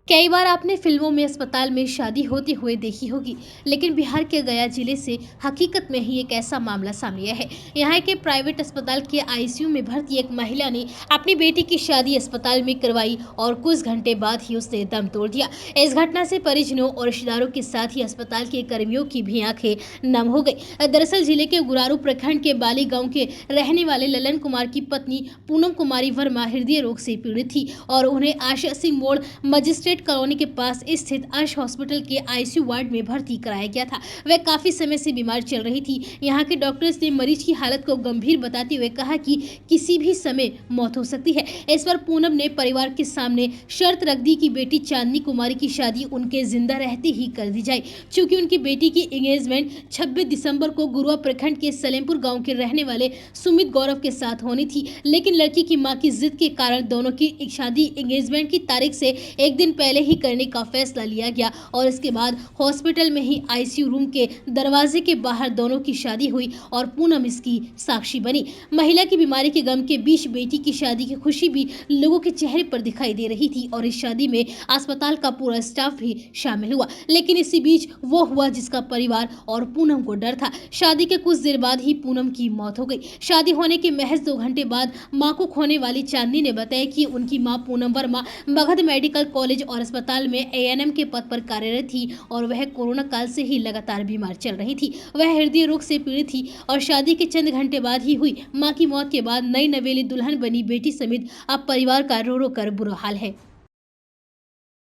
कई बार आपने फिल्मों में अस्पताल में शादी होते हुए देखी होगी, लेकिन बिहार के गया जिले से हकीकत में ही एक ऐसा मामला सामने आया है। यहाँ के प्राइवेट अस्पताल के आईसीयू में भर्ती एक महिला ने अपनी बेटी की शादी अस्पताल में करवाई और कुछ घंटे बाद ही उसने दम तोड़ दिया। इस घटना से परिजनों और रिश्तेदारों के साथ ही अस्पताल के कर्मियों की भी आंखें नम हो गई। दरअसल जिले के गुरारू प्रखंड के बाली गाँव के रहने वाले ललन कुमार की पत्नी पूनम कुमारी वर्मा हृदय रोग से पीड़ित थी और उन्हें आशा सिंह मोड़ मजिस्ट्रेट कॉलोनी के पास स्थित आश हॉस्पिटल के आईसीयू वार्ड में भर्ती कराया गया था। वह काफी समय से बीमार चल रही थी। यहाँ के डॉक्टर्स ने मरीज की हालत को गंभीर बताते हुए कहा कि किसी भी समय मौत हो सकती है। इस पर पूनम ने परिवार के सामने शर्त रख दी कि बेटी चांदनी कुमारी की शादी उनके जिंदा रहते ही कर दी जाए। चूंकि उनकी बेटी की एंगेजमेंट 26 दिसंबर को गुरुआ प्रखंड के सलेमपुर गाँव के रहने वाले सुमित गौरव के साथ होनी थी, लेकिन लड़की की माँ की जिद के कारण दोनों की शादी एंगेजमेंट की तारीख से एक दिन पहले ही करने का फैसला लिया गया और इसके बाद हॉस्पिटल में ही आईसीयू रूम के दरवाजे के बाहर दोनों की शादी हुई और पूनम इसकी साक्षी बनी। महिला की बीमारी के गम के बीच बेटी की शादी की खुशी भी लोगों के चेहरे पर दिखाई दे रही थी और इस शादी में अस्पताल का पूरा स्टाफ भी शामिल हुआ। लेकिन इसी बीच वो हुआ जिसका परिवार और पूनम को डर था। शादी के कुछ देर बाद ही पूनम की मौत हो गई। शादी होने के महज 2 घंटे बाद मां को खोने वाली चांदनी ने बताया कि उनकी मां पूनम वर्मा मगध मेडिकल कॉलेज और अस्पताल में एएनएम के पद पर कार्यरत थी और वह कोरोना काल से ही लगातार बीमार चल रही थी। वह हृदय रोग से पीड़ित थी और शादी के चंद घंटे बाद ही हुई मां की मौत के बाद नई नवेली दुल्हन बनी बेटी समेत अब परिवार का रो रो कर बुरा हाल है।